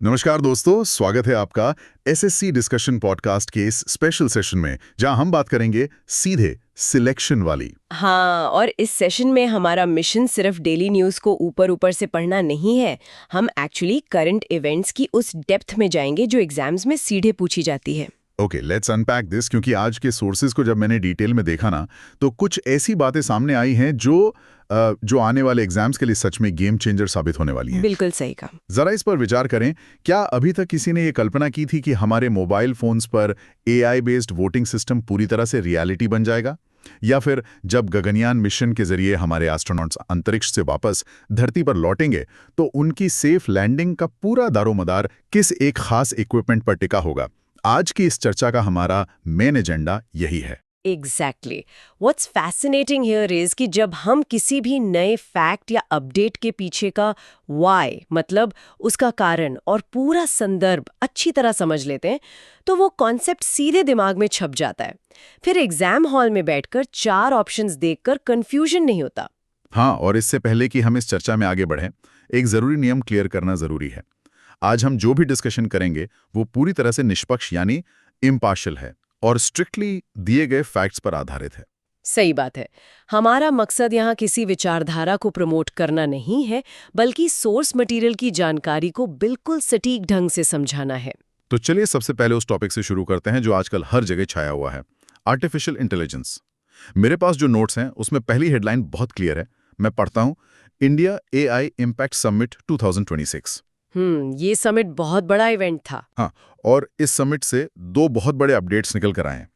नमस्कार दोस्तों, स्वागत है आपका एसएससी डिस्कशन पॉडकास्ट के इस स्पेशल सेशन में जहां हम बात करेंगे सीधे सिलेक्शन वाली। हाँ, और इस सेशन में हमारा मिशन सिर्फ डेली न्यूज़ को ऊपर ऊपर से पढ़ना नहीं है। हम एक्चुअली करंट इवेंट्स की उस डेप्थ में जाएंगे जो एग्जाम्स में सीधे पूछी जाती है। ओके, लेट्स अनपैक दिस, क्योंकि आज के सोर्सेज को जब मैंने डिटेल में देखा ना, तो कुछ ऐसी बातें सामने आई हैं जो आने वाले एग्जाम्स के लिए सच में गेम चेंजर साबित होने वाली हैं। बिल्कुल सही कहा। जरा इस पर विचार करें। क्या अभी तक किसी ने ये कल्पना की थी कि हमारे मोबाइल फोन्स पर एआई बेस्ड वोटिंग सिस्टम पूरी तरह से रियलिटी बन जाएगा? या फिर जब गगनयान मिशन के जरिए हमारे एस्ट्रोनॉट्स अंतरिक्ष से वापस धरती पर लौटेंगे तो उनकी सेफ लैंडिंग का पूरा दारोमदार किस एक खास इक्विपमेंट पर टिका होगा? आज की इस चर्चा का हमारा मेन एजेंडा यही है। Exactly. What's fascinating here is कि जब हम किसी भी नए फैक्ट या अपडेट के पीछे का व्हाई, मतलब उसका कारण और पूरा संदर्भ अच्छी तरह समझ लेते हैं, तो वो कॉन्सेप्ट सीधे दिमाग में छप जाता है। फिर एग्जाम हॉल में बैठकर 4 ऑप्शंस देखकर कंफ्यूजन नहीं होता। हाँ, और इससे पहले कि हम इस चर्चा में आगे बढ़ें, एक जरूरी नियम क्लियर करना जरूरी है। आज हम जो भी डिस्कशन करेंगे वो पूरी तरह से निष्पक्ष यानी इम्पार्शियल है और स्ट्रिक्टली दिए गए फैक्ट्स पर आधारित है। सही बात है। हमारा मकसद यहाँ किसी विचारधारा को प्रमोट करना नहीं है, बल्कि सोर्स मटेरियल की जानकारी को बिल्कुल सटीक ढंग से समझाना है। तो चलिए सबसे पहले उस टॉपिक से शुरू करते हैं जो आजकल हर जगह छाया हुआ है, आर्टिफिशियल इंटेलिजेंस। मेरे पास जो नोट्स हैं उसमें पहली हेडलाइन बहुत क्लियर है। मैं पढ़ता हूं, इंडिया एआई इम्पैक्ट समिट 2026। ये समिट बहुत बड़ा इवेंट था। हाँ, और इस समिट से 2 बहुत बड़े अपडेट्स निकल कर आए हैं।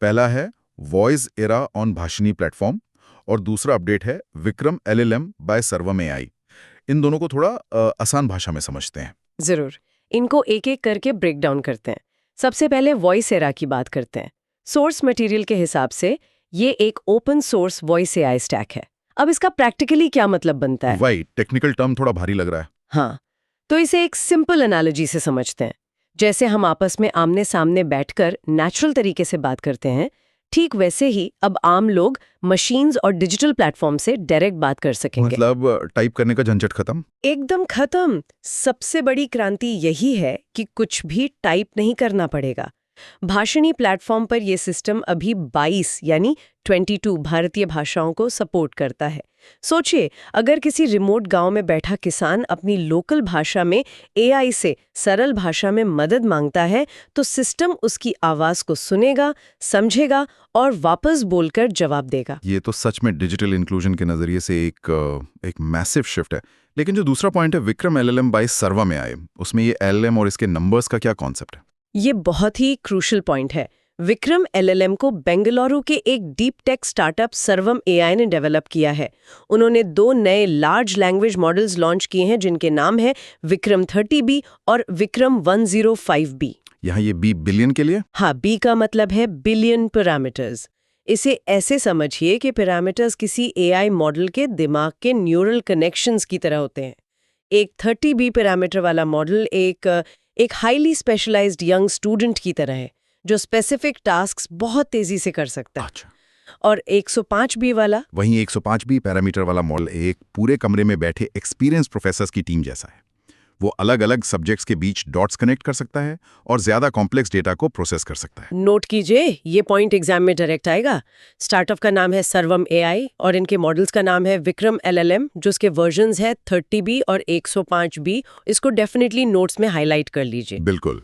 पहला है voice era on Bhashini platform और दूसरा अपडेट है विक्रम एलएलएम बाय सर्वम एआई। इन दोनों को थोड़ा आसान भाषा में समझते हैं। जरूर, इनको एक एक करके ब्रेक डाउन करते हैं। सबसे पहले वॉइस एरा की बात करते हैं। सोर्स मटेरियल के हिसाब से ये एक open source voice AI stack है। अब इसका प्रैक्टिकली क्या मतलब बनता है? वही टेक्निकल टर्म थोड़ा भारी लग रहा है। हाँ, तो इसे एक सिंपल एनालॉजी से समझते हैं। जैसे हम आपस में आमने सामने बैठकर नेचुरल तरीके से बात करते हैं, ठीक वैसे ही अब आम लोग मशीन्स और डिजिटल प्लेटफॉर्म से डायरेक्ट बात कर सकेंगे। मतलब टाइप करने का झंझट खत्म। एकदम खत्म। सबसे बड़ी क्रांति यही है कि कुछ भी टाइप नहीं करना पड़ेगा। भाषिणी प्लेटफॉर्म पर यह सिस्टम अभी 22 यानी 22 भारतीय भाषाओं को सपोर्ट करता है। सोचिए, अगर किसी रिमोट गांव में बैठा किसान अपनी लोकल भाषा में एआई से सरल भाषा में मदद मांगता है, तो सिस्टम उसकी आवाज को सुनेगा, समझेगा और वापस बोलकर जवाब देगा। ये तो सच में डिजिटल इंक्लूजन के नजरिए से एक मैसिव शिफ्ट है। लेकिन जो दूसरा पॉइंट है विक्रम एलएलएम बाय सर्वा में आए, उसमें ये एलएलएम और इसके नंबर्स का क्या कॉन्सेप्ट है? ये बहुत ही क्रूशल पॉइंट है। विक्रम एलएलएम को बेंगलुरु के एक डीप टेक स्टार्टअप सर्वम एआई ने डेवलप किया है। उन्होंने 2 नए लार्ज लैंग्वेज मॉडल्स लॉन्च किए हैं जिनके नाम है विक्रम 30B और विक्रम 105B। यहाँ ये बी बिलियन के लिए? हाँ, बी का मतलब है बिलियन पैरामीटर्स। इसे ऐसे समझिए कि पैरामीटर्स किसी एआई मॉडल के दिमाग के न्यूरल कनेक्शंस की तरह होते हैं। एक 30B पैरामीटर वाला मॉडल एक हाईली स्पेशलाइज्ड यंग स्टूडेंट की तरह है जो स्पेसिफिक टास्क्स बहुत तेजी से कर सकता है। अच्छा। और 105B वाला? वहीं 105B पैरामीटर वाला मॉडल एक पूरे कमरे में बैठे एक्सपीरियंस प्रोफेसर्स की टीम जैसा है। वो अलग अलग सब्जेक्ट्स के बीच डॉट्स कनेक्ट कर सकता है और ज्यादा कॉम्प्लेक्स डेटा को प्रोसेस कर सकता है। नोट कीजिए, ये पॉइंट एग्जाम में डायरेक्ट आएगा। स्टार्टअप का नाम है सर्वम एआई और इनके मॉडल्स का नाम है विक्रम एलएलएम, जो उसके वर्जन्स है 30B और 105B। इसको डेफिनेटली नोट्स में हाईलाइट कर लीजिए। बिल्कुल।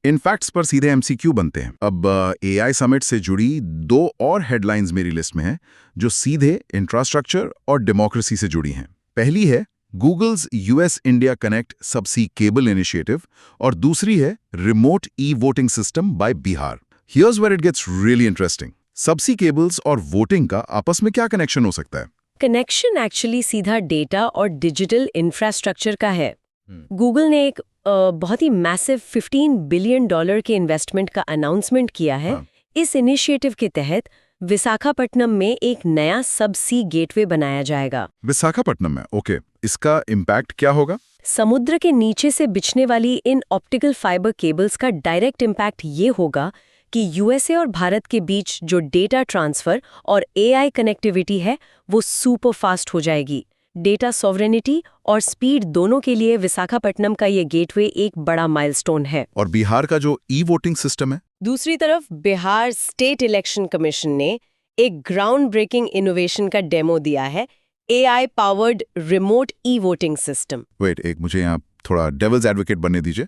इन फैक्ट्स पर सीधे एमसीक्यू बनते हैं। अब एआई समिट से जुड़ी 2 और हेडलाइंस मेरी लिस्ट में हैं जो सीधे इंफ्रास्ट्रक्चर और डेमोक्रेसी से जुड़ी हैं। पहली है Google's US India connect subsea cable initiative और दूसरी है remote e voting system by Bihar. Here's where it gets really interesting. Subsea cables और वोटिंग का आपस में क्या कनेक्शन हो सकता है? कनेक्शन एक्चुअली सीधा डेटा और डिजिटल इंफ्रास्ट्रक्चर का है। गूगल ने एक बहुत ही मैसिव $15 बिलियन के इन्वेस्टमेंट का अनाउंसमेंट किया है। इस इनिशिएटिव के तहत विशाखापट्टनम में एक नया सब सी गेटवे बनाया जाएगा। विशाखापट्टनम में? ओके। इसका इम्पैक्ट क्या होगा? समुद्र के नीचे से बिछने वाली इन ऑप्टिकल फाइबर केबल्स का डायरेक्ट इम्पैक्ट ये होगा कि यूएसए और भारत के बीच जो डेटा ट्रांसफर और एआई कनेक्टिविटी है वो सुपर फास्ट हो जाएगी। डेटा सॉवरेनिटी और स्पीड दोनों के लिए विशाखापट्टनम का ये गेटवे एक बड़ा माइलस्टोन है। और बिहार का जो ई-वोटिंग सिस्टम है, दूसरी तरफ बिहार स्टेट इलेक्शन कमीशन ने एक ग्राउंड ब्रेकिंग इनोवेशन का डेमो दिया है, AI powered remote e voting system. Wait, एक मुझे यहाँ थोड़ा डेविल्स एडवोकेट बनने दीजिए।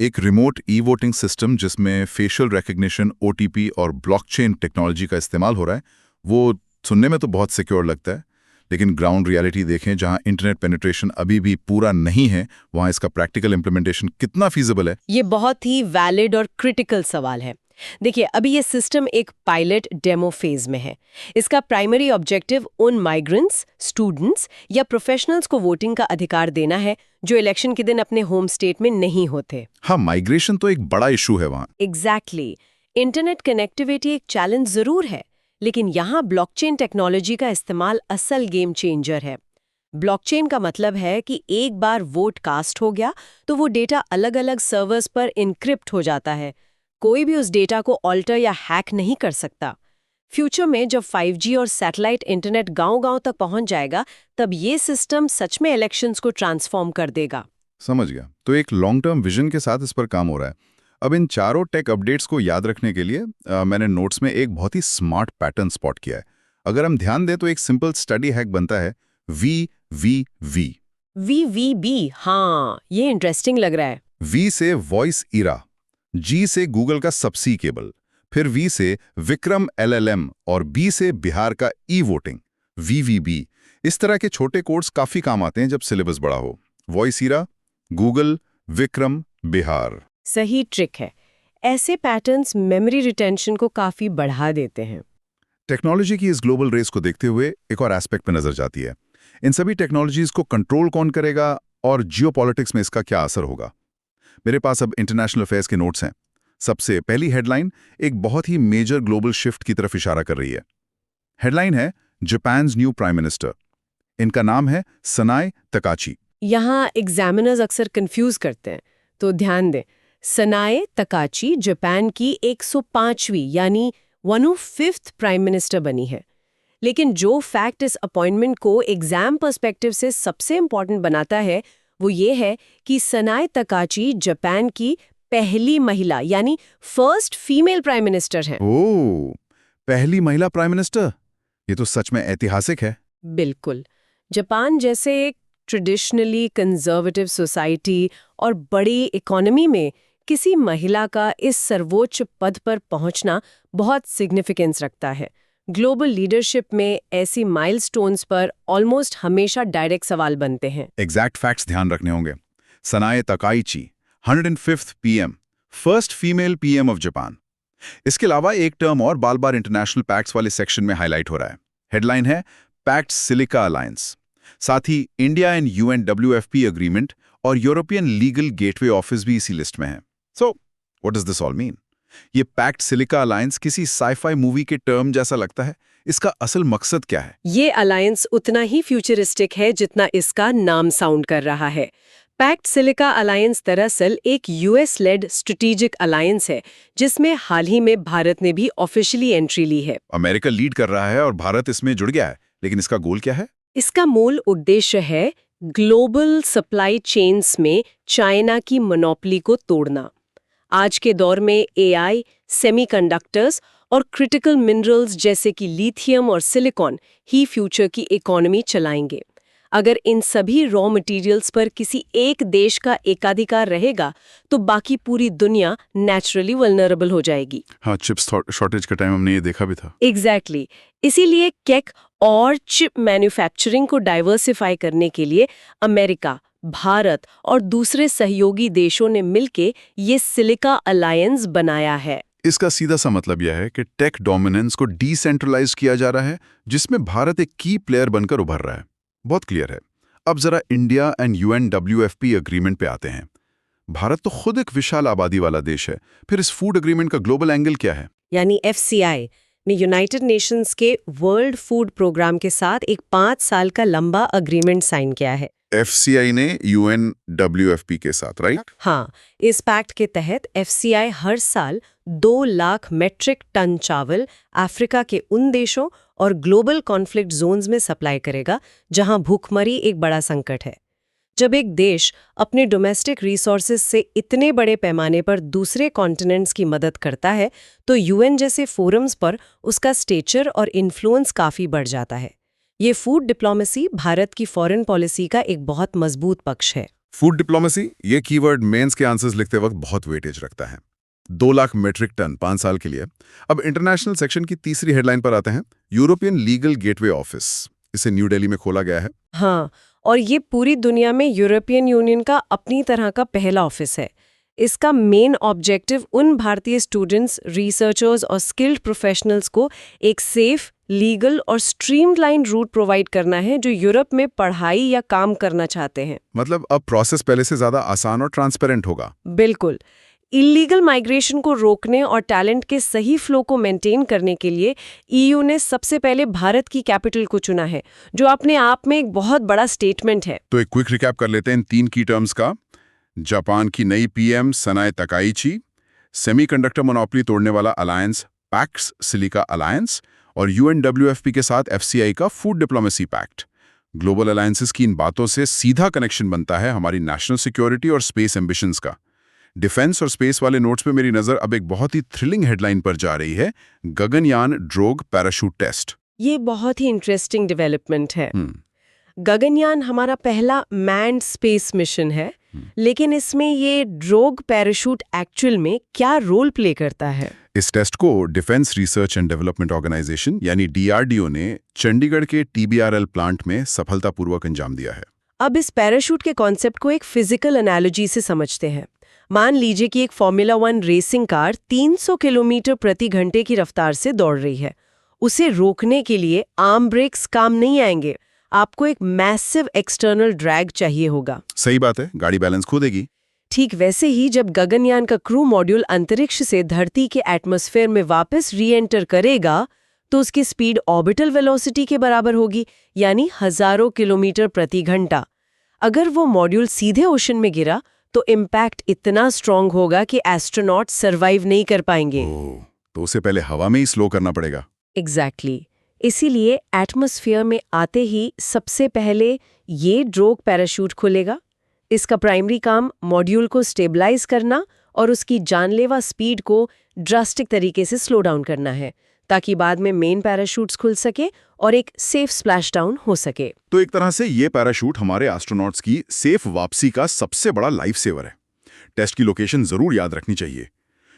एक रिमोट ई-वोटिंग सिस्टम जिसमें फेशियल रिकग्निशन, OTP और ब्लॉकचेन टेक्नोलॉजी का इस्तेमाल हो रहा है, वो सुनने में तो बहुत सिक्योर लगता है, लेकिन ग्राउंड रियलिटी देखें, जहां इंटरनेट पेनिट्रेशन अभी भी पूरा नहीं है, वहां इसका प्रैक्टिकल इंप्लीमेंटेशन कितना फीजिबल है? ये बहुत ही वैलिड और क्रिटिकल सवाल है। देखिए, अभी ये सिस्टम एक पायलट डेमो फेज में है। इसका प्राइमरी ऑब्जेक्टिव उन माइग्रेंट्स, स्टूडेंट्स या प्रोफेशनल्स को वोटिंग का अधिकार देना है जो इलेक्शन के दिन अपने होम स्टेट में नहीं होते। हाँ, माइग्रेशन तो एक बड़ा इशू है वहां। एग्जैक्टली। इंटरनेट कनेक्टिविटी एक चैलेंज जरूर है, लेकिन यहाँ ब्लॉकचेन टेक्नोलॉजी का इस्तेमाल असल गेम चेंजर है। ब्लॉकचेन का मतलब है कि एक बार वोट कास्ट हो गया तो वो डेटा अलग-अलग सर्वर्स पर इनक्रिप्ट हो जाता है। कोई भी उस डेटा को ऑल्टर या हैक नहीं कर सकता। फ्यूचर में जब 5G और सैटेलाइट इंटरनेट गांव-गांव तक पहुंच जाएगा, तब ये सिस्टम सच में इलेक्शंस को ट्रांसफॉर्म कर देगा। समझ गया। तो एक लॉन्ग टर्म विजन के साथ इस पर काम हो रहा है। अब इन चारों टेक अपडेट्स को याद रखने के लिए मैंने नोट्स में एक बहुत ही स्मार्ट पैटर्न स्पॉट किया है। अगर हम ध्यान दें तो एक सिंपल स्टडी हैक बनता है VVV। VVB, हाँ, ये इंटरेस्टिंग लग रहा है। V से वॉइस इरा, G से गूगल का सबसी केबल, फिर V से विक्रम LLM और B से बिहार का ई-वोटिंग VVB। इस तरह के छोटे कोड्स काफी काम आते हैं जब सिलेबस बड़ा हो। वॉइस इरा, गूगल, विक्रम, बिहार। सही ट्रिक है। ऐसे पैटर्न्स मेमोरी रिटेंशन को काफी बढ़ा देते हैं। टेक्नोलॉजी की इस ग्लोबल रेस को देखते हुए एक और एस्पेक्ट पे नजर जाती है। इन सभी टेक्नोलॉजीज को कंट्रोल कौन करेगा और जियोपॉलिटिक्स में इसका क्या असर होगा? मेरे पास अब इंटरनेशनल अफेयर्स के नोट्स हैं। सबसे पहली हेडलाइन एक बहुत ही मेजर ग्लोबल शिफ्ट की तरफ इशारा कर रही है। हेडलाइन है जापान्स न्यू प्राइम मिनिस्टर। इनका नाम है सनाए तकाची। यहाँ एग्जामिनर्स अक्सर कंफ्यूज करते हैं, तो ध्यान दें। सनाए तकाची जापान की 105वीं यानी 105th प्राइम मिनिस्टर बनी है। लेकिन जो फैक्ट इस अपॉइंटमेंट को एग्जाम पर्सपेक्टिव से सबसे इंपॉर्टेंट बनाता है, वो ये है कि सनाए तकाची जापान की पहली महिला यानी फर्स्ट फीमेल प्राइम मिनिस्टर हैं। ओह, पहली महिला प्राइम मिनिस्टर? ये तो सच में ऐतिहासिक है। बिल्कुल। जापान जैसे एक ट्रेडिशनली कंजर्वेटिव सोसाइटी और बड़ी इकोनॉमी में किसी महिला का इस सर्वोच्च पद पर पहुंचना बहुत सिग्निफिकेंस रखता है। ग्लोबल लीडरशिप में ऐसी माइलस्टोन्स पर ऑलमोस्ट हमेशा डायरेक्ट सवाल बनते हैं। एग्जैक्ट फैक्ट्स ध्यान रखने होंगे। Sanae Takaichi 105th PM, first female PM of Japan. इसके अलावा एक टर्म और बार बार इंटरनेशनल पैक्ट्स वाले सेक्शन में हाईलाइट हो रहा है। हेडलाइन है पैक्ट सिलिका अलायंस। साथ ही इंडिया एंड UNWFP एग्रीमेंट और यूरोपियन लीगल गेटवे ऑफिस भी इसी लिस्ट में है। So what does this all mean? ये पैक्ट सिलिका अलायंस किसी साइफाई मूवी के टर्म जैसा लगता है। इसका असल मकसद क्या है? ये अलायंस उतना ही फ्यूचरिस्टिक है जितना इसका नाम साउंड कर रहा है। पैक्ट सिलिका अलायंस दरअसल एक US लेड स्ट्रेटेजिक अलायंस है, जिसमें हाल ही में भारत ने भी ऑफिशियली एंट्री ली है। अमेरिका लीड कर रहा है और भारत इसमें जुड़ गया है, लेकिन इसका गोल क्या है? इसका मूल उद्देश्य है ग्लोबल सप्लाई चेन्स में चाइना की मोनोपोली को तोड़ना। आज के दौर में AI, सेमीकंडक्टर्स और क्रिटिकल मिनरल्स जैसे कि लिथियम और सिलिकॉन ही फ्यूचर की इकोनॉमी चलाएंगे। अगर इन सभी रॉ मटेरियल्स पर किसी एक देश का एकाधिकार रहेगा, तो बाकी पूरी दुनिया नेचुरली वल्नरेबल हो जाएगी। हाँ, चिप्स शॉर्टेज का टाइम हमने ये देखा भी था। एग्जैक्टली। इसीलिए केक और चिप मैन्युफैक्चरिंग को डाइवर्सिफाई करने के लिए अमेरिका, भारत और दूसरे सहयोगी देशों ने मिलकर ये सिलिका अलायंस बनाया है। इसका सीधा सा मतलब यह है कि टेक डोमिनेंस को डिसेंट्रलाइज किया जा रहा है, जिसमें भारत एक की प्लेयर बनकर उभर रहा है। बहुत क्लियर है। अब जरा इंडिया एंड UNWFP एग्रीमेंट पे आते हैं। भारत तो खुद एक विशाल आबादी वाला देश है, फिर इस फूड एग्रीमेंट का ग्लोबल एंगल क्या है? यानी FCI ने यूनाइटेड नेशंस के वर्ल्ड फूड प्रोग्राम के साथ एक 5 साल का लंबा अग्रीमेंट साइन किया है। FCI ने UNWFP के साथ, राइट? हाँ, इस पैक्ट के तहत FCI हर साल 2 लाख मेट्रिक टन चावल अफ्रीका के उन देशों और ग्लोबल कॉन्फ्लिक्ट जोन्स में सप्लाई करेगा जहां भूखमरी एक बड़ा संकट है। जब एक देश अपने डोमेस्टिक रिसोर्सेज से इतने बड़े पैमाने पर दूसरे कॉन्टिनेंट्स की मदद करता है तो यूएन जैसे फोरम्स पर उसका स्टेचर और इन्फ्लुएंस काफ़ी बढ़ जाता है। ये फूड डिप्लोमेसी भारत की फॉरेन पॉलिसी का एक बहुत मजबूत पक्ष है। फूड डिप्लोमेसी, ये कीवर्ड मेंस के आंसर्स लिखते वक्त बहुत वेटेज रखता है। 2 लाख मेट्रिक टन 5 साल के लिए। अब इंटरनेशनल सेक्शन की तीसरी हेडलाइन पर आते हैं। यूरोपियन लीगल गेटवे ऑफिस, इसे न्यू दिल्ली में खोला गया है। हाँ, और ये पूरी दुनिया में यूरोपियन यूनियन का अपनी तरह का पहला ऑफिस है। इसका मेन ऑब्जेक्टिव उन भारतीय स्टूडेंट्स, रिसर्चर्स और स्किल्ड प्रोफेशनल्स को एक सेफ, लीगल और स्ट्रीमलाइन रूट प्रोवाइड करना है जो यूरोप में पढ़ाई या काम करना चाहते हैं। मतलब अब प्रोसेस पहले से ज्यादा आसान और ट्रांसपेरेंट होगा। बिल्कुल। इलीगल माइग्रेशन को रोकने और टैलेंट के सही फ्लो को मेंटेन करने के लिए ईयू ने सबसे पहले भारत की कैपिटल को चुना है, जो अपने आप में एक बहुत बड़ा स्टेटमेंट है। तो एक क्विक रिकैप कर लेते हैं इन 3 की टर्म्स का। जापान की नई पीएम सनाए तकाइची, सेमीकंडक्टर मोनोपोली तोड़ने वाला अलायंस पैक्स सिलिका अलायंस और यूएनडब्ल्यूएफपी के साथ एफसीआई का food diplomacy pact. Global alliances की इन बातों से सीधा कनेक्शन बनता है हमारी नेशनल सिक्योरिटी और स्पेस एम्बिशंस का। डिफेंस और स्पेस वाले नोट्स पे मेरी नजर अब एक बहुत ही थ्रिलिंग हेडलाइन पर जा रही है, गगनयान ड्रोग पैराशूट टेस्ट। ये बहुत ही इंटरेस्टिंग डेवलपमेंट है। गगनयान हमारा पहला मैन्ड स्पेस मिशन है, लेकिन इसमें ये ड्रोग पैराशूट एक्चुअल में क्या रोल प्ले करता है? इस टेस्ट को defence research and development organisation यानी डीआरडीओ ने चंडीगढ़ के टीबीआरएल प्लांट में सफलतापूर्वक अंजाम दिया है। अब इस पैराशूट के कॉन्सेप्ट को एक फिजिकल एनालॉजी से समझते हैं। मान लीजिए कि एक फॉर्मूला 1 रेसिंग कार 300 किलोमीटर प्रति घंटे की रफ्तार से दौड़ रही है। उसे रोकने के लिए आर्म ब्रेक्स काम नहीं आएंगे, आपको एक मैसिव एक्सटर्नल ड्रैग चाहिए होगा। सही बात है, गाड़ी बैलेंस खो देगी। ठीक वैसे ही जब गगनयान का क्रू मॉड्यूल अंतरिक्ष से धरती के एटमॉस्फेयर में वापस री एंटर करेगा तो उसकी स्पीड ऑर्बिटल वेलोसिटी के बराबर होगी, यानी हजारों किलोमीटर प्रति घंटा। अगर वो मॉड्यूल सीधे ओशन में गिरा तो इम्पैक्ट इतना स्ट्रांग होगा कि एस्ट्रोनॉट सर्वाइव नहीं कर पाएंगे। तो उसे पहले हवा में ही स्लो करना पड़ेगा। एग्जैक्टली। इसीलिए एटमॉस्फेयर में आते ही सबसे पहले ये ड्रोग पैराशूट खुलेगा। इसका प्राइमरी काम मॉड्यूल को स्टेबलाइज करना और उसकी जानलेवा स्पीड को ड्रास्टिक तरीके से स्लो डाउन करना है, ताकि बाद में मेन पैराशूट्स खुल सके और एक सेफ स्प्लैश डाउन हो सके। तो एक तरह से ये पैराशूट हमारे एस्ट्रोनॉट्स की सेफ वापसी का सबसे बड़ा लाइफ सेवर है। टेस्ट की लोकेशन जरूर याद रखनी चाहिए,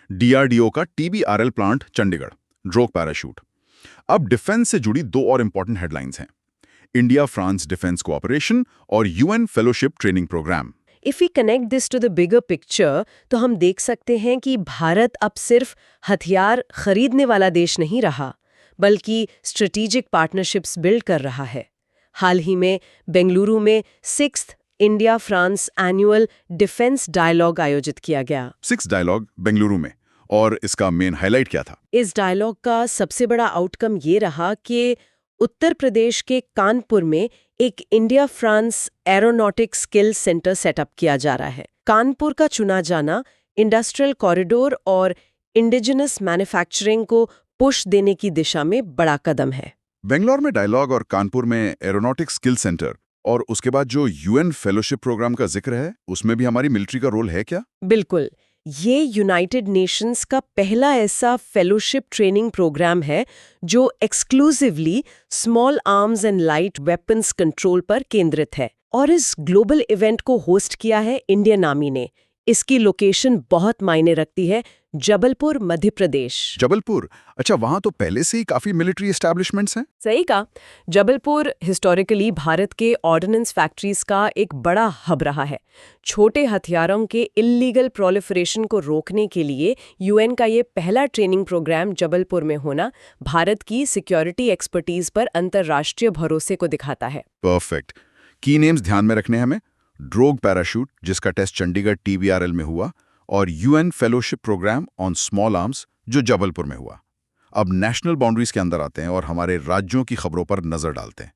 डीआरडीओ का TBRL plant Chandigarh, drogue parachute. अब डिफेंस से जुड़ी 2 और इंपॉर्टेंट हेडलाइंस हैं, इंडिया फ्रांस डिफेंस कोऑपरेशन और UN fellowship training programme. If we connect this to the bigger picture तो हम देख सकते हैं कि भारत अब सिर्फ हथियार खरीदने वाला देश नहीं रहा, बल्कि स्ट्रेटेजिक पार्टनरशिप्स बिल्ड कर रहा है। हाल ही में बेंगलुरु में 6th India France annual defence dialogue आयोजित किया गया। 6 डायलॉग बेंगलुरु में, और इसका मेन हाईलाइट क्या था? इस डायलॉग का सबसे बड़ा आउटकम ये रहा कि उत्तर प्रदेश के कानपुर में एक India France aeronautic skill centre setup किया जा रहा है। कानपुर का चुना जाना इंडस्ट्रियल कॉरिडोर और इंडिजिनस मैन्युफैक्चरिंग को पुश देने की दिशा में बड़ा कदम है। बेंगलोर में डायलॉग और कानपुर में एरोनॉटिक स्किल सेंटर, और उसके बाद जो यूएन फेलोशिप प्रोग्राम का जिक्र है, उसमें भी हमारी मिलिट्री का रोल है क्या? बिल्कुल। ये यूनाइटेड नेशंस का पहला ऐसा फेलोशिप ट्रेनिंग प्रोग्राम है जो exclusively small arms and light weapons control पर केंद्रित है, और इस ग्लोबल इवेंट को होस्ट किया है इंडियन आर्मी ने। इसकी लोकेशन बहुत मायने रखती है, जबलपुर, मध्य प्रदेश। जबलपुर, अच्छा, वहां तो पहले से ही काफी मिलिट्री एस्टैब्लिशमेंट्स हैं। सही कहा। जबलपुर हिस्टोरिकली भारत के ऑर्डिनेंस फैक्ट्रीज का एक बड़ा हब रहा है। छोटे हथियारों के इल्लीगल प्रोलिफरेशन को रोकने के लिए यूएन का ये पहला ट्रेनिंग प्रोग्राम जबलपुर में होना भारत की सिक्योरिटी एक्सपर्टीज पर अंतर्राष्ट्रीय भरोसे को दिखाता है। परफेक्ट। की नेम्स ध्यान में रखने हमें, ड्रोग पैराशूट जिसका टेस्ट चंडीगढ़ टीबीआरएल में हुआ, और UN fellowship programme on small arms जो जबलपुर में हुआ। अब नेशनल बाउंड्रीज के अंदर आते हैं और हमारे राज्यों की खबरों पर नजर डालते हैं।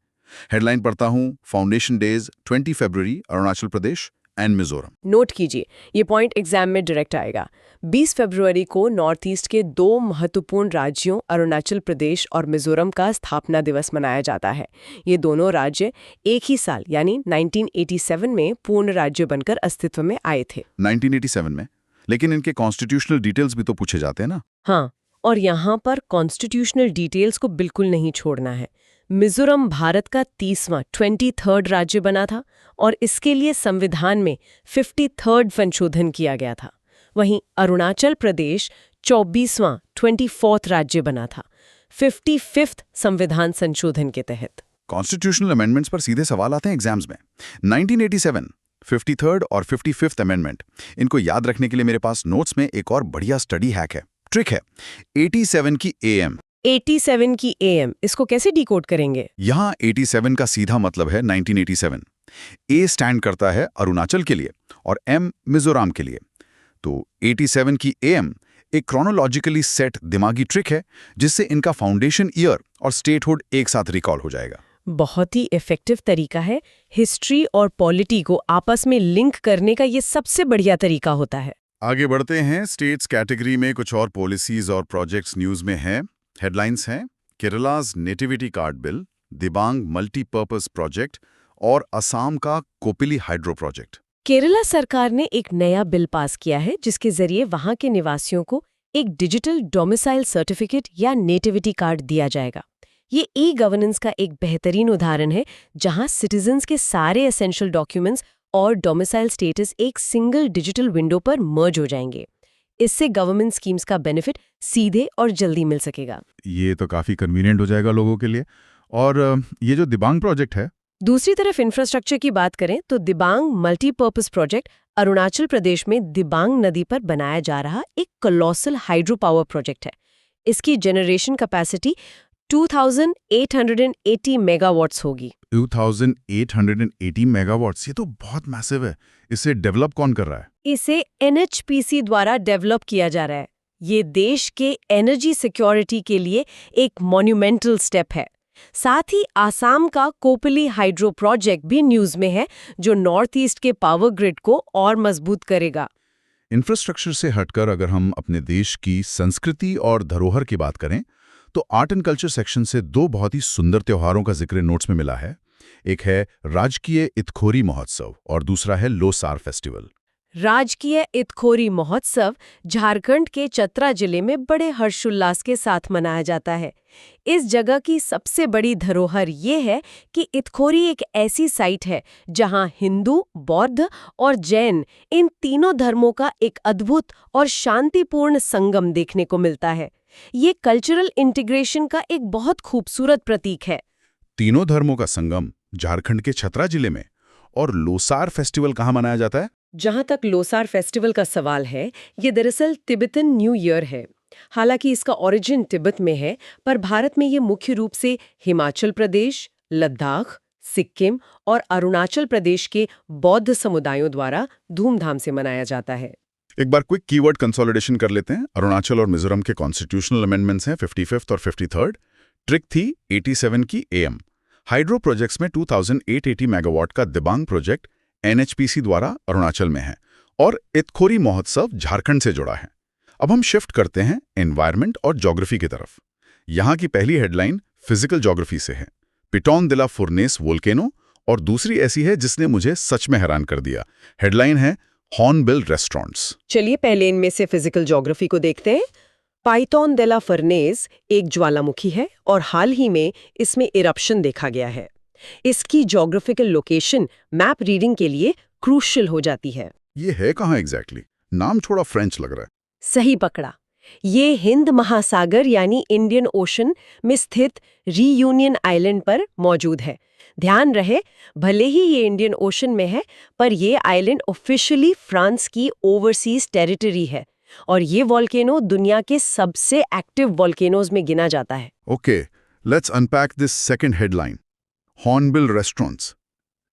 हेडलाइन पढ़ता हूं, foundation days 20 February Arunachal Pradesh, and Mizoram. Note कीजिए, ये पॉइंट एग्जाम में डायरेक्ट आएगा। 20 फरवरी को नॉर्थ ईस्ट के दो महत्वपूर्ण राज्यों अरुणाचल प्रदेश और मिजोरम का स्थापना दिवस मनाया जाता है। ये दोनों राज्य एक ही साल यानी 1987 में पूर्ण राज्य बनकर अस्तित्व में आए थे। 1987 में? लेकिन इनके कॉन्स्टिट्यूशनल डिटेल्स भी तो पूछे जाते हैं ना? हाँ, और यहाँ पर कॉन्स्टिट्यूशनल डिटेल्स को बिल्कुल नहीं छोड़ना है। मिजोरम भारत का 30वां 23rd राज्य बना था और इसके लिए संविधान में 53rd संशोधन किया गया था। वहीं अरुणाचल प्रदेश 24वां 24th राज्य बना था 55th संविधान संशोधन के तहत। कॉन्स्टिट्यूशनल अमेंडमेंट्स पर सीधे सवाल आते हैं एग्जाम्स में। 1987, 53rd और 55th अमेंडमेंट, इनको याद रखने के लिए मेरे पास नोट्स में एक और बढ़िया स्टडी हैक है, ट्रिक है। 87 की AM। 87 की AM, इसको कैसे डिकोड करेंगे? यहाँ 87 का सीधा मतलब है 1987। A स्टैंड करता है अरुणाचल के लिए और M मिजोरम के लिए। तो 87 की AM एक क्रोनोलॉजिकली सेट दिमागी ट्रिक है जिससे इनका फाउंडेशन ईयर और स्टेटहुड एक साथ रिकॉल हो जाएगा। बहुत ही इफेक्टिव तरीका है। हिस्ट्री और पॉलिटी को आपस में लिंक करने का ये सबसे बढ़िया तरीका होता है। आगे बढ़ते हैं। स्टेट्स कैटेगरी में कुछ और पॉलिसीज और प्रोजेक्ट्स न्यूज में हैं। हेडलाइंस हैं Kerala's nativity card bill, Dibang multipurpose project और असम का कोपिली हाइड्रो प्रोजेक्ट। केरला सरकार ने एक नया बिल पास किया है जिसके जरिए वहां के निवासियों को एक डिजिटल डोमिसाइल सर्टिफिकेट या नेटिविटी कार्ड दिया जाएगा। ये ई-गवर्नेंस का एक बेहतरीन उदाहरण है जहां सिटीजन्स के सारे एसेंशियल डॉक्यूमेंट्स और डोमिसाइल स्टेटस एक सिंगल डिजिटल विंडो पर मर्ज हो जाएंगे। इससे गवर्नमेंट स्कीम्स का बेनिफिट सीधे और जल्दी मिल सकेगा। ये तो काफी कन्वीनियंट हो जाएगा लोगों के लिए। और ये जो दिबांग प्रोजेक्ट है, दूसरी तरफ इंफ्रास्ट्रक्चर की बात करें तो दिबांग मल्टीपर्पज प्रोजेक्ट अरुणाचल प्रदेश में दिबांग नदी पर बनाया जा रहा एक कोलोसल हाइड्रो पावर प्रोजेक्ट है। इसकी जनरेशन कैपेसिटी 2880 मेगावाट्स होगी। 2880 मेगावाट्स, ये तो बहुत मैसिव है। इसे डेवलप कौन कर रहा है? इसे NHPC द्वारा डेवलप किया जा रहा है। ये देश के एनर्जी सिक्योरिटी के लिए एक मॉन्यूमेंटल स्टेप है। साथ ही आसाम का कोपिली हाइड्रो प्रोजेक्ट भी न्यूज में है जो नॉर्थ ईस्ट के पावर ग्रिड को और मजबूत करेगा। इंफ्रास्ट्रक्चर से हटकर अगर हम अपने देश की संस्कृति और धरोहर की बात करें तो आर्ट एंड कल्चर सेक्शन से दो बहुत ही सुंदर त्योहारों का जिक्र नोट्स में मिला है। एक है राजकीय इत्खोरी महोत्सव और दूसरा है लोसार फेस्टिवल। राजकीय इत्खोरी महोत्सव झारखंड के चतरा जिले में बड़े हर्षोल्लास के साथ मनाया जाता है। इस जगह की सबसे बड़ी धरोहर ये है कि इत्खोरी एक ऐसी साइट है जहां हिंदू, बौद्ध और जैन इन तीनों धर्मों का एक अद्भुत और शांतिपूर्ण संगम देखने को मिलता है। ये कल्चरल इंटीग्रेशन का एक बहुत खूबसूरत प्रतीक है। तीनों धर्मों का संगम झारखंड के छतरा जिले में। और लोसार फेस्टिवल कहाँ मनाया जाता है? जहां तक लोसार फेस्टिवल का सवाल है, ये दरअसल तिब्बतन न्यू ईयर है। हालांकि इसका ओरिजिन तिब्बत में है, पर भारत में ये मुख्य रूप से हिमाचल प्रदेश, लद्दाख, सिक्किम और अरुणाचल प्रदेश के बौद्ध समुदायों द्वारा धूमधाम से मनाया जाता है। एक बार क्विक कीवर्ड कंसोलिडेशन कर लेते हैं। अरुणाचल और मिजोरम के कॉन्स्टिट्यूशनल अमेंडमेंट्स हैं 55th और 53rd। ट्रिक थी 87 की AM। हाइड्रो प्रोजेक्ट्स में 2880 मेगावाट का दिबांग प्रोजेक्ट NHPC द्वारा अरुणाचल में है और इत्खोरी महोत्सव झारखंड से जुड़ा है। अब हम शिफ्ट करते हैं एनवायरनमेंट और ज्योग्राफी की तरफ। यहाँ की पहली हेडलाइन फिजिकल ज्योग्राफी से है, पिटोन दिला फुरनेस वोल्केनो, और दूसरी ऐसी है जिसने मुझे सच में हैरान कर दिया। हेडलाइन है हॉर्नबिल रेस्टोरेंट्स। चलिए पहले इनमें से फिजिकल ज्योग्राफी को देखते हैं। पाइथन देला फर्नेस एक ज्वालामुखी है और हाल ही में इसमें इरप्शन देखा गया है। इसकी ज्योग्राफिकल लोकेशन मैप रीडिंग के लिए क्रूशियल हो जाती है। ये है कहाँ एग्जैक्टली? नाम थोड़ा फ्रेंच लग रहा है। सही पकड़ा, ये हिंद महासागर यानी इंडियन ओशन में स्थित रीयूनियन आइलैंड पर मौजूद है। ध्यान रहे, भले ही ये इंडियन ओशन में है, पर ये आइलैंड ऑफिशियली फ्रांस की ओवरसीज टेरिटरी है और ये वॉल्केनो दुनिया के सबसे एक्टिव वॉल्केनोज में गिना जाता है। Okay, let's unpack this second headline, hornbill restaurants.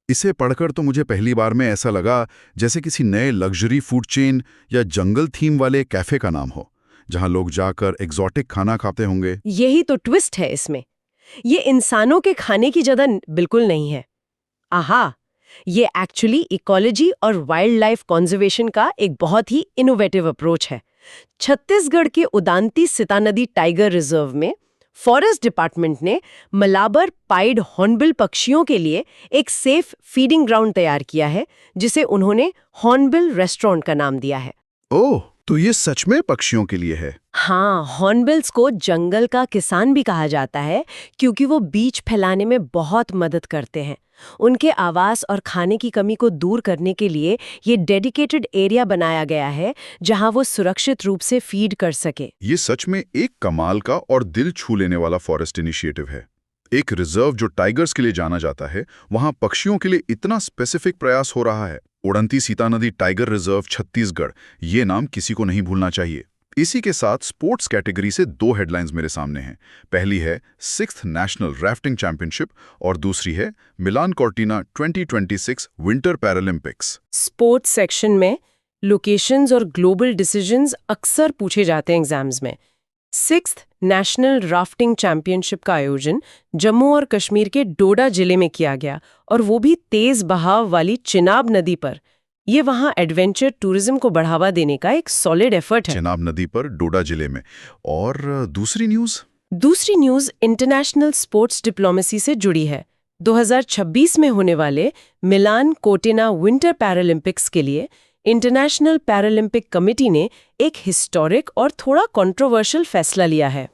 इसे पढ़कर तो मुझे पहली बार में ऐसा लगा जैसे किसी नए लग्जरी फूड चेन या जंगल थीम वाले कैफे का नाम हो, जहां लोग जाकर एग्जॉटिक खाना खाते होंगे। यही तो ट्विस्ट है इसमें। ये इंसानों के खाने की जगह बिल्कुल नहीं है। आहा, ये एक्चुअली इकोलॉजी और वाइल्ड लाइफ कंजर्वेशन का एक बहुत ही इनोवेटिव अप्रोच है। छत्तीसगढ़ के उदांती सीता नदी टाइगर रिजर्व में फॉरेस्ट डिपार्टमेंट ने मलाबर पाइड हॉर्नबिल पक्षियों के लिए एक सेफ फीडिंग ग्राउंड तैयार किया है, जिसे उन्होंने हॉर्नबिल रेस्टोरेंट का नाम दिया है। ओह, तो ये सच में पक्षियों के लिए है? हाँ, हॉर्नबिल्स को जंगल का किसान भी कहा जाता है क्योंकि वो बीज फैलाने में बहुत मदद करते हैं। उनके आवास और खाने की कमी को दूर करने के लिए ये डेडिकेटेड एरिया बनाया गया है जहां वो सुरक्षित रूप से फीड कर सके। ये सच में एक कमाल का और दिल छू लेने वाला फॉरेस्ट इनिशिएटिव है। एक रिजर्व जो टाइगर्स के लिए जाना जाता है, वहां पक्षियों के लिए इतना स्पेसिफिक प्रयास हो रहा है। उड़ंती सीता नदी टाइगर रिजर्व छत्तीसगढ़, ये नाम किसी को नहीं भूलना चाहिए। इसी के साथ स्पोर्ट्स कैटेगरी से 2 हेडलाइंस मेरे सामने हैं। पहली है 6th नेशनल राफ्टिंग चैंपियनशिप और दूसरी है मिलान Cortina 2026 winter Paralympics. Sports section में लोकेशंस और ग्लोबल डिसीजंस अक्सर पूछे जाते हैं एग्जाम्स में। 6th नेशनल राफ्टिंग चैंपियनशिप का आयोजन जम्मू और कश्मीर के डोडा जिले में किया गया, और वो भी तेज बहाव वाली चिनाब नदी पर। ये वहाँ एडवेंचर टूरिज्म को बढ़ावा देने का एक सॉलिड एफर्ट है। चिनाब नदी पर डोडा जिले में। और दूसरी न्यूज़ इंटरनेशनल स्पोर्ट्स डिप्लोमेसी से जुड़ी है। 2026 में होने वाले मिलान कोर्टिना विंटर पैरालंपिक्स के लिए इंटरनेशनल पैरालंपिक कमेटी ने एक हिस्टोरिक और थोड़ा कंट्रोवर्शियल फैसला लिया है।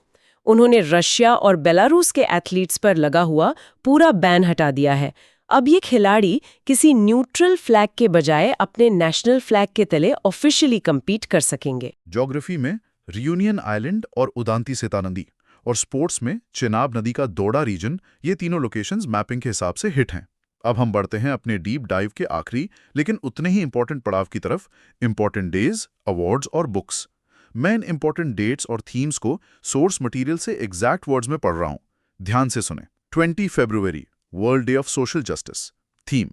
उन्होंने रशिया और बेलारूस के एथलीट्स पर लगा हुआ पूरा बैन हटा दिया है। अब ये खिलाड़ी किसी न्यूट्रल फ्लैग के बजाय अपने नेशनल फ्लैग के तले ऑफिशियली compete कर सकेंगे। ज्योग्राफी में रियूनियन आइलैंड और उदांती सीता नदी, और स्पोर्ट्स में चिनाब नदी का दोडा रीजन, ये तीनों लोकेशंस मैपिंग के हिसाब से हिट हैं। अब हम बढ़ते हैं अपने डीप डाइव के आखिरी लेकिन उतने ही इंपॉर्टेंट पड़ाव की तरफ, इंपॉर्टेंट डेज, अवार्ड्स और बुक्स। मैं इन इंपॉर्टेंट डेट्स और थीम्स को सोर्स मटेरियल से एग्जैक्ट वर्ड्स में पढ़ रहा हूं। ध्यान से सुने। 20 फरवरी world day of social justice. Theme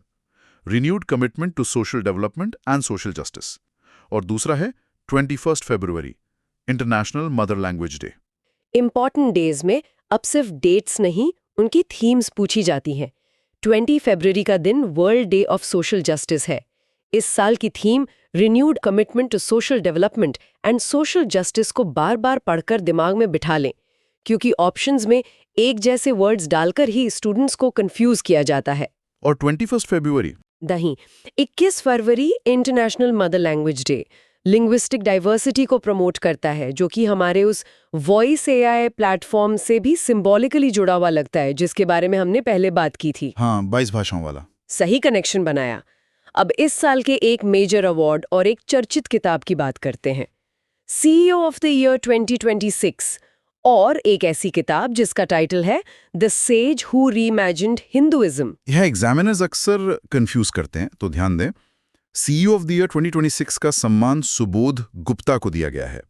renewed commitment to social development and social justice. और दूसरा है 21 फरवरी international mother language day. Important days में अब सिर्फ डेट्स नहीं, उनकी थीम्स पूछी जाती हैं। 20 फरवरी का दिन world day of social justice है। इस साल की theme renewed commitment to social development and social justice को बार बार पढ़कर दिमाग में बिठा लें, क्योंकि ऑप्शंस में एक जैसे वर्ड्स डालकर ही स्टूडेंट्स को कंफ्यूज किया जाता है। और 21 फरवरी 21 फरवरी international mother language day linguistic diversity को प्रमोट करता है, जो कि हमारे उस वॉइस एआई प्लेटफॉर्म से भी सिंबॉलिकली जुड़ा हुआ लगता है, जिसके बारे में हमने पहले बात की थी। हाँ, 22 भाषाओं वाला। सही कनेक्शन बनाया। अब इस साल के एक मेजर अवार्ड और एक चर्चित किताब की बात करते हैं, CEO ऑफ द ईयर 2026, और एक ऐसी किताब जिसका टाइटल है the sage who reimagined Hinduism. यह एग्जामिनर्स अक्सर कंफ्यूज करते हैं, तो ध्यान दें। CEO ऑफ द ईयर 2026 का सम्मान सुबोध गुप्ता को दिया गया है।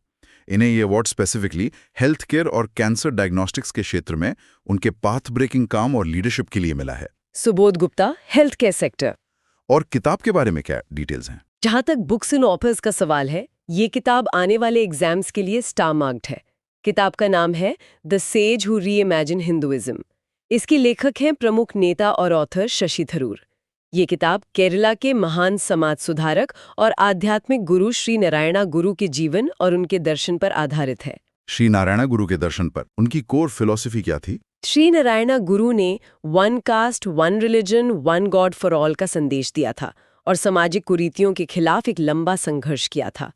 इन्हें ये अवार्ड स्पेसिफिकली हेल्थ केयर और कैंसर डायग्नोस्टिक्स के क्षेत्र में उनके पाथ ब्रेकिंग काम और लीडरशिप के लिए मिला है। Subodh Gupta, health care sector. और किताब के बारे में क्या डिटेल्स हैं? जहां तक बुक्स एंड ऑथर्स का सवाल है, ये किताब आने वाले एग्जाम्स के लिए स्टार मार्क्ड है। किताब का नाम है the sage who reimagine Hinduism. इसके लेखक हैं प्रमुख नेता और ऑथर शशि थरूर। ये किताब केरला के महान समाज सुधारक और आध्यात्मिक गुरु श्री नारायणा गुरु के जीवन और उनके दर्शन पर आधारित है। श्री नारायणा गुरु के दर्शन पर उनकी कोर फिलॉसफी क्या थी? श्री नारायणा गुरु ने one cast, one religion, one God for all का संदेश दिया था और सामाजिक कुरीतियों के खिलाफ एक लंबा संघर्ष किया था।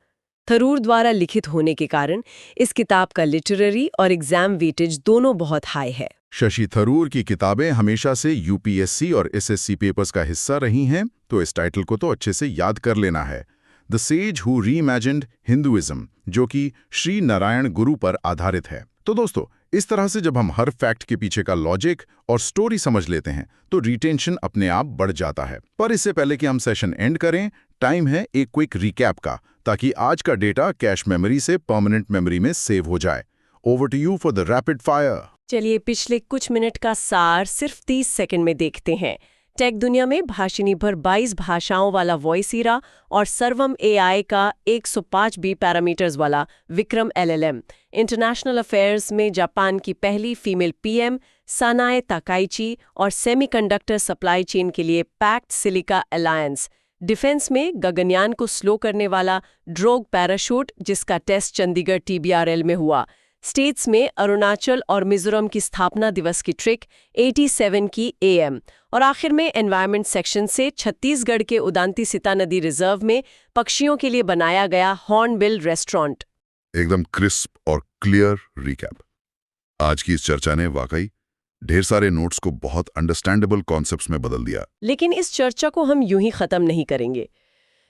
थरूर द्वारा लिखित होने के कारण इस किताब का लिटरेरी और एग्जाम वेटेज दोनों बहुत हाई है। शशि थरूर की किताबें हमेशा से UPSC और SSC पेपर्स का हिस्सा रही हैं, तो इस टाइटल को तो अच्छे से याद कर लेना है। The sage who reimagined Hinduism, जो कि श्री नारायण गुरु पर आधारित है। तो दोस्तों, इस तरह से जब हम हर फैक्ट के पीछे का लॉजिक और स्टोरी समझ लेते हैं, तो रिटेंशन अपने आप बढ़ जाता है। पर इससे पहले कि हम सेशन एंड करें, टाइम है एक क्विक रिकैप का, ताकि आज का डेटा कैश मेमोरी से परमानेंट मेमोरी में सेव हो जाए। Over to you for the rapid fire. चलिए पिछले कुछ मिनट का सार सिर्फ 30 सेकंड में देखते हैं। टेक दुनिया में भाषिणी भर 22 भाषाओं वाला वॉइस ईरा और सर्वम एआई का 105 बी पैरामीटर्स वाला विक्रम एलएलएम, इंटरनेशनल अफेयर्स में जापान की पहली फीमेल पीएम सानाए ताकाइची और सेमीकंडक्टर सप्लाई चेन के लिए पैक्ट सिलिका अलायंस, डिफेंस में गगनयान को स्लो करने वाला ड्रोग पैराशूट जिसका टेस्ट चंडीगढ़ टीबीआरएल में हुआ, स्टेट्स में अरुणाचल और मिजोरम की स्थापना दिवस की ट्रिक 87 की एएम, और आखिर में एनवायरनमेंट सेक्शन से छत्तीसगढ़ के उदांती सीता नदी रिजर्व में पक्षियों के लिए बनाया गया हॉर्नबिल रेस्टोरेंट। एकदम क्रिस्प और क्लियर रिकैप। आज की इस चर्चा ने वाकई ढेर सारे नोट्स को बहुत अंडरस्टैंडेबल कॉन्सेप्ट्स में बदल दिया। लेकिन इस चर्चा को हम यूं ही खत्म नहीं करेंगे।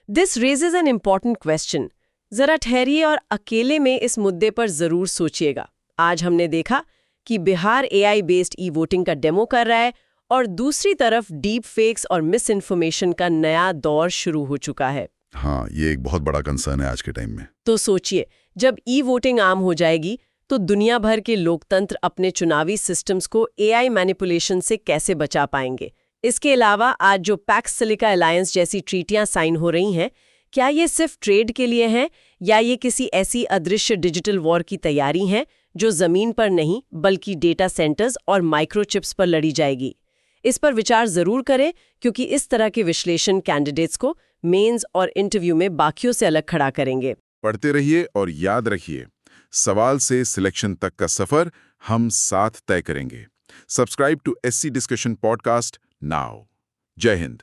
This raises an important question. जरा ठहरिए और अकेले में इस मुद्दे पर जरूर सोचिएगा। आज हमने देखा कि Bihar AI based e voting का डेमो कर रहा है और दूसरी तरफ डीप फेक्स और मिस इन्फॉर्मेशन का नया दौर शुरू हो चुका है। हाँ, ये एक बहुत बड़ा कंसर्न है आज के टाइम में। तो सोचिए, जब ई वोटिंग आम हो जाएगी तो दुनिया भर के लोकतंत्र अपने चुनावी सिस्टम्स को एआई मैनिपुलेशन से कैसे बचा पाएंगे? इसके अलावा आज जो पैक्ट सिलिका अलायंस जैसी ट्रीटियां साइन हो रही हैं, क्या ये सिर्फ ट्रेड के लिए हैं या ये किसी ऐसी अदृश्य डिजिटल वॉर की तैयारी हैं जो जमीन पर नहीं बल्कि डेटा सेंटर्स और माइक्रोचिप्स पर लड़ी जाएगी? इस पर विचार जरूर करें, क्योंकि इस तरह के विश्लेषण कैंडिडेट्स को मेंस और इंटरव्यू में बाकियों से अलग खड़ा करेंगे। पढ़ते रहिए और याद रखिए, सवाल से सिलेक्शन तक का सफर हम साथ तय करेंगे। Subscribe to SC discussion podcast now. Jai Hind.